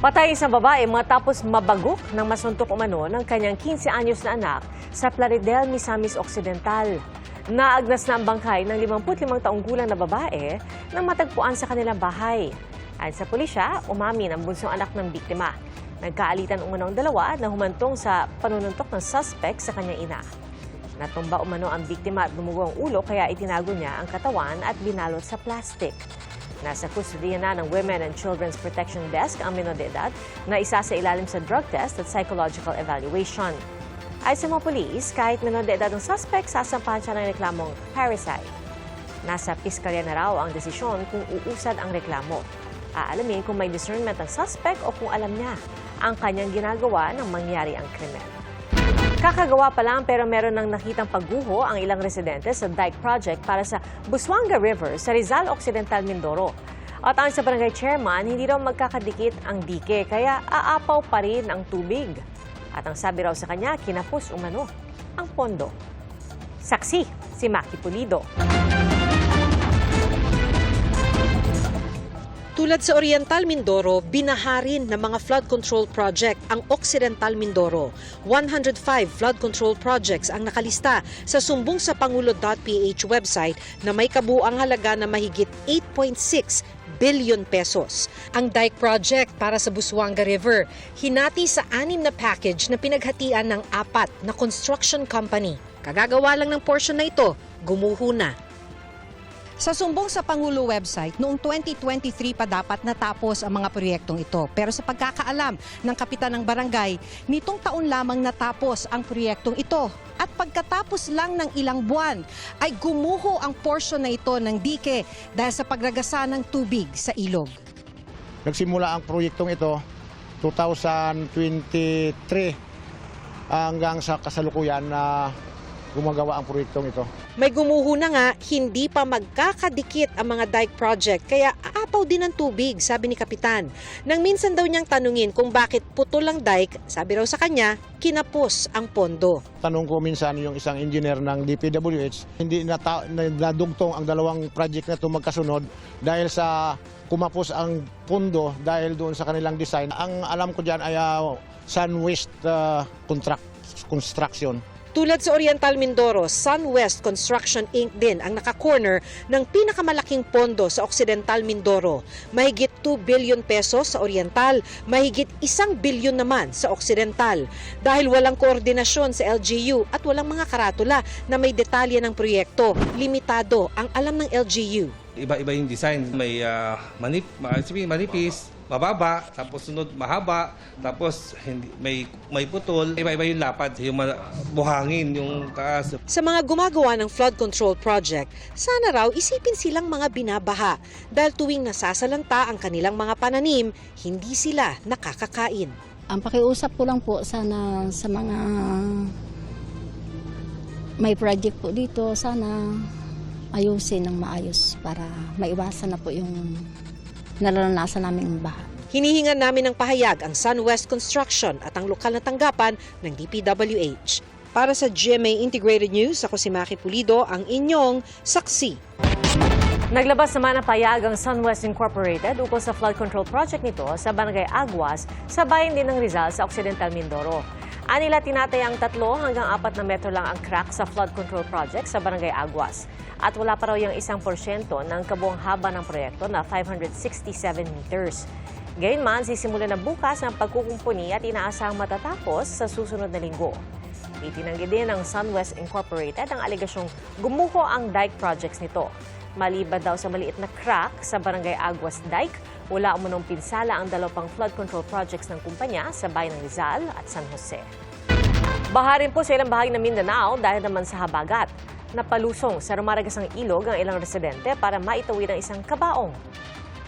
Patay isang babae matapos mabagok ng masuntok umano ng kanyang 15 anyos na anak sa Plaridel, Misamis Occidental. Naagnas na ang bangkay ng 55 taong gulang na babae nang matagpuan sa kanilang bahay. Ayon sa pulisya, umamin ang bunsong anak ng biktima. Nagkaalitan umano ang dalawa na humantong sa panununtok ng suspect sa kanyang ina. Natumba umano ang biktima at bumugo ang ulo kaya itinago niya ang katawan at binalot sa plastic. Nasa kustudiya na ng Women and Children's Protection Desk ang menor de edad na isa sa ilalim sa drug test at psychological evaluation. Ayon sa mga pulis, kahit menor de edad ng suspect, sasampahan siya ng reklamong parricide. Nasa piskalya na raw ang desisyon kung uusad ang reklamo. Aalamin kung may discernment ang suspect o kung alam niya ang kanyang ginagawa nang mangyari ang krimen. Kakagawa pa lang pero meron nang nakitang pagguho ang ilang residente sa dike project para sa Busuanga River sa Rizal Occidental, Mindoro. At ayon sa barangay chairman, hindi raw magkakadikit ang dike kaya aapaw pa rin ang tubig. At ang sabi raw sa kanya, kinapos umano ang pondo. Saksi, si Maki Pulido. Tulad sa Oriental Mindoro, binaharin ng mga flood control project ang Occidental Mindoro. 105 flood control projects ang nakalista sa sumbong sa Pangulo.ph website na may kabuuang halaga na mahigit 8.6 billion pesos. Ang dike project para sa Busuanga River, hinati sa 6 na package na pinaghatian ng 4 na construction company. Kagagawa lang ng portion na ito, gumuho na. Sa sumbong sa Pangulo website, noong 2023 pa dapat natapos ang mga proyektong ito. Pero sa pagkakaalam ng kapitan ng barangay, nitong taon lamang natapos ang proyektong ito. At pagkatapos lang ng ilang buwan, ay gumuho ang portion na ito ng dike dahil sa pagragasa ng tubig sa ilog. Nagsimula ang proyektong ito 2023 hanggang sa kasalukuyan na gumagawa ang proyektong ito. May gumuho na nga, hindi pa magkakadikit ang mga dike project kaya aapaw din ang tubig, sabi ni Kapitan. Nang minsan daw niyang tanungin kung bakit putol ang dike, sabi raw sa kanya, kinapos ang pondo. Tanong ko minsan yung isang engineer ng DPWH, hindi nadugtong ang dalawang project na ito magkasunod dahil sa kumapos ang pondo dahil doon sa kanilang design. Ang alam ko dyan ay Sunwest Construction. Tulad sa Oriental Mindoro, Sunwest Construction Inc. din ang naka-corner ng pinakamalaking pondo sa Occidental Mindoro. Mahigit 2 billion pesos sa Oriental, mahigit 1 billion naman sa Occidental. Dahil walang koordinasyon sa LGU at walang mga karatula na may detalye ng proyekto, limitado ang alam ng LGU. Iba-iba yung design. May manipis, mababa, tapos sunod mahaba, tapos may putol. Iba-iba yung lapad, yung buhangin, yung taas. Sa mga gumagawa ng flood control project, sana raw isipin silang mga binabaha dahil tuwing nasasalanta ang kanilang mga pananim, hindi sila nakakakain. Ang pakiusap ko lang po sana sa mga may project po dito, sana ayusin ng maayos para maiwasan na po yung naranasan naming baha. Hinihingan namin ng pahayag ang Sunwest Construction at ang lokal na tanggapan ng DPWH. Para sa GMA Integrated News, ako si Maki Pulido, ang inyong saksi. Naglabas naman ng payag ang Sunwest Incorporated ukol sa flood control project nito sa Barangay Aguas sa bayan din ng Rizal sa Occidental Mindoro. Anila tinatayang 3 hanggang 4 na metro lang ang crack sa flood control project sa Barangay Aguas. At wala pa raw yung 1% ng kabuang haba ng proyekto na 567 meters. Gayunman, sisimula na bukas ang pagkukumpuni at inaasahang matatapos sa susunod na linggo. Itinanggi din ng Sunwest Incorporated ang alegasyong gumuho ang dike projects nito. Maliban daw sa maliit na crack sa Barangay Aguas Dike, wala umunong pinsala ang 2 pang flood control projects ng kumpanya sa bayan ng Rizal at San Jose. Baha rin po sa ilang bahagi ng Mindanao dahil naman sa habagat. Napalusong sa rumaragasang ilog ang ilang residente para maitawid ang isang kabaong.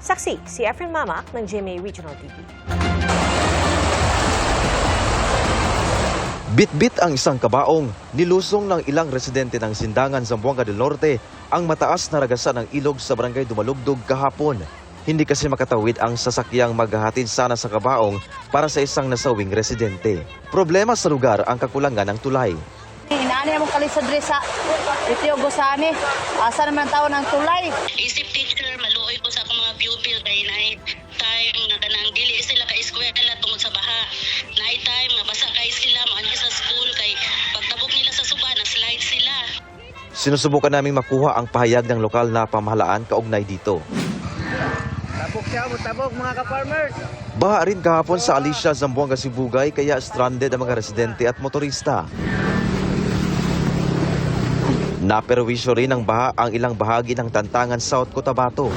Saksi, si Efren Mamak ng GMA Regional TV. Bit-bit ang isang kabaong, nilusong ng ilang residente ng Sindangan, Zamboanga del Norte ang mataas na ragasan ng ilog sa barangay Dumalugdog kahapon. Hindi kasi makatawid ang sasakyang maghahatid sana sa kabaong para sa isang nasawing residente. Problema sa lugar ang kakulangan ng tulay. Inaani mo kali sa dresa. Ito gusani. Asa naman tao ng tulay. Isip teacher maluoy ko sa akong mga pupil kay night time na kanang dili sila ka square tungod sa baha. Night time nga basa kay sila maanhi sa school kay pagtabok nila sa suba na slide sila. Sinusubukan naming makuha ang pahayag ng lokal na pamahalaan kaugnay dito. Tabok mga ka-farmers. Baha rin kahapon sa Alicia, Zamboanga, Sibugay kaya stranded ang mga residente at motorista. Naperwisyo rin ng baha ang ilang bahagi ng Tantangan, South Cotabato.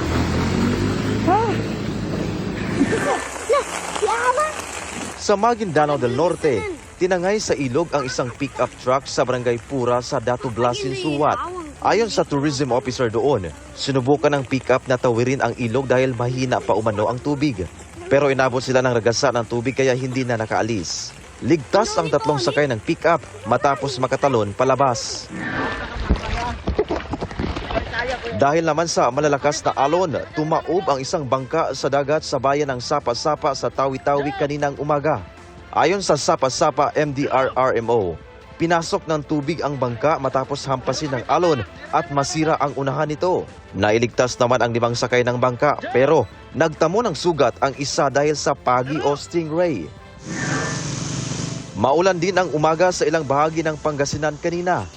Sa Maguindanao del Norte, tinangay sa ilog ang isang pick-up truck sa Barangay Pura sa Datublasin, Suwat. Ayon sa tourism officer doon, sinubukan ng pick-up na tawirin ang ilog dahil mahina pa umano ang tubig. Pero inabot sila ng ragasa ng tubig kaya hindi na nakaalis. Ligtas ang tatlong sakay ng pick-up matapos makatalon palabas. Dahil naman sa malalakas na alon, tumaob ang isang bangka sa dagat sa bayan ng Sapa-Sapa sa Tawi-Tawi kaninang umaga. Ayon sa Sapa-Sapa MDRRMO, pinasok ng tubig ang bangka matapos hampasin ng alon at masira ang unahan nito. Nailigtas naman ang 5 sakay ng bangka pero nagtamo ng sugat ang isa dahil sa pagi o stingray. Maulan din ang umaga sa ilang bahagi ng Pangasinan kanina.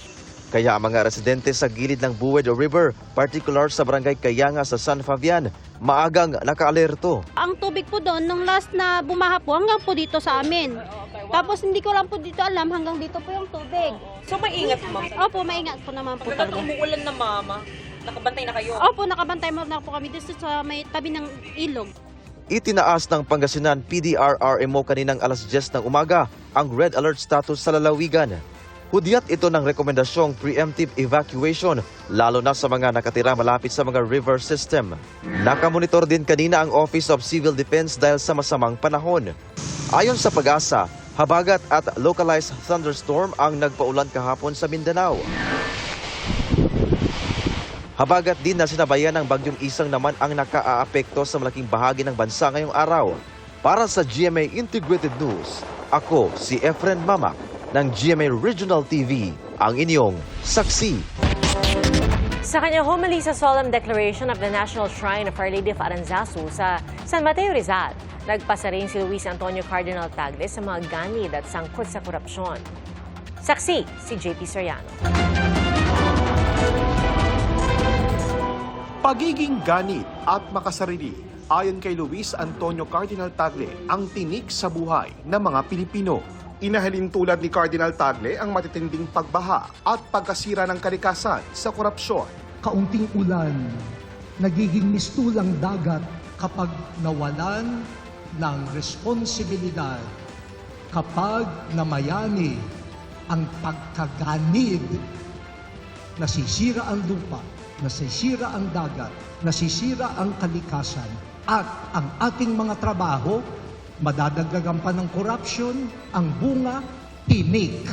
Kaya ang mga residente sa gilid ng Buwed River, particular sa Barangay Kayanga sa San Fabian, maagang nakaalerto. Ang tubig po doon, nung last na bumaha po, hanggang po dito sa amin. Tapos hindi ko lang po dito alam, hanggang dito po yung tubig. So maingat ma'am? Opo, maingat po naman po talaga. Umuulan na mama, nakabantay na kayo? Opo, nakabantay mo na po kami dito sa may tabi ng ilog. Itinaas ng Pangasinan PDRRMO kaninang alas 10 ng umaga ang red alert status sa lalawigan. Hudyat ito ng rekomendasyong preemptive evacuation, lalo na sa mga nakatira malapit sa mga river system. Nakamonitor din kanina ang Office of Civil Defense dahil sa masamang panahon. Ayon sa Pag-asa, habagat at localized thunderstorm ang nagpaulan kahapon sa Mindanao. Habagat din na sinabayan ng Bagyong Isang naman ang nakaaapekto sa malaking bahagi ng bansa ngayong araw. Para sa GMA Integrated News, ako si Efren Mamak ng GMA Regional TV, ang inyong saksi. Sa kanyang homily sa Solemn Declaration of the National Shrine of Our Lady of Aranzazu sa San Mateo, Rizal, nagpasa rin si Luis Antonio Cardinal Tagle sa mga ganid at sangkot sa korupsyon. Saksi si JP Soriano. Pagiging ganit at makasarili, ayon kay Luis Antonio Cardinal Tagle, ang tinik sa buhay ng mga Pilipino. Inahalin tulad ni Cardinal Tagle ang matitinding pagbaha at pagkasira ng kalikasan sa korupsyon. Kaunting ulan, nagiging mistulang dagat kapag nawalan ng responsibilidad, kapag namayani ang pagkaganid, nasisira ang lupa, nasisira ang dagat, nasisira ang kalikasan, at ang ating mga trabaho madadagdagan pa ng corruption, ang bunga, tinik.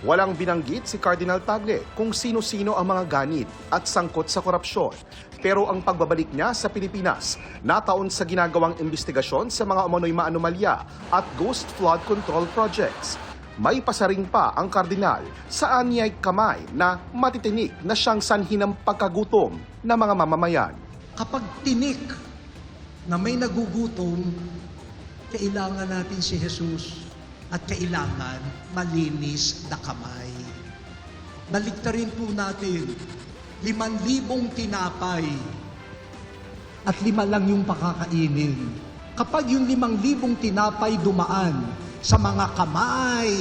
Walang binanggit si Cardinal Tagle kung sino-sino ang mga ganit at sangkot sa korupsyon. Pero ang pagbabalik niya sa Pilipinas, nataon sa ginagawang investigasyon sa mga umano'y maanomalya at ghost flood control projects. May pasaring pa ang kardinal sa anyay kamay na matitinik na siyang sanhi ng pagkagutom ng mga mamamayan. Kapag tinik na may nagugutom, kailangan natin si Jesus at kailangan malinis na kamay. Baliktarin po natin, 5,000 tinapay at 5 lang yung pakakainin. Kapag yung 5,000 tinapay dumaan sa mga kamay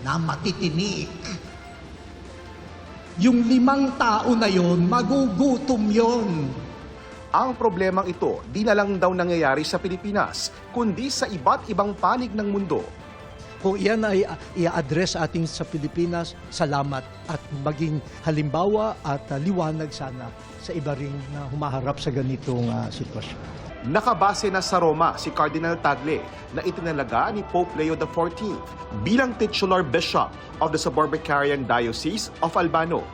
na matitinik, yung 5 tao na yon, magugutom yon. Ang problemang ito, di na lang daw nangyayari sa Pilipinas, kundi sa iba't ibang panig ng mundo. Kung iyan ay i-address ating sa Pilipinas, salamat at maging halimbawa at liwanag sana sa iba ring na humaharap sa ganitong sitwasyon. Nakabase na sa Roma si Cardinal Tagle na itinalaga ni Pope Leo XIV bilang titular bishop of the Suburbicarian Diocese of Albano.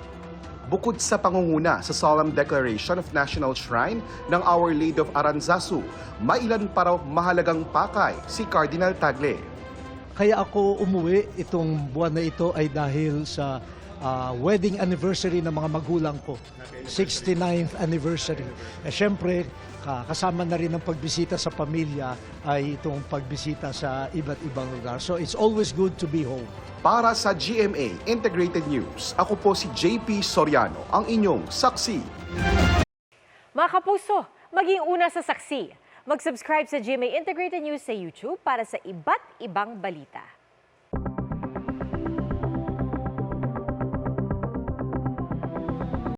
Bukod sa pangunguna sa Solemn Declaration of National Shrine ng Our Lady of Aranzazu, may ilan pa raw mahalagang pakay si Cardinal Tagle. Kaya ako umuwi itong buwan na ito ay dahil sa wedding anniversary ng mga magulang ko. 69th anniversary. Siyempre, kasama na rin ang pagbisita sa pamilya ay itong pagbisita sa iba't ibang lugar. So it's always good to be home. Para sa GMA Integrated News, ako po si JP Soriano, ang inyong saksi. Mga kapuso, maging una sa saksi. Mag-subscribe sa GMA Integrated News sa YouTube para sa iba't ibang balita.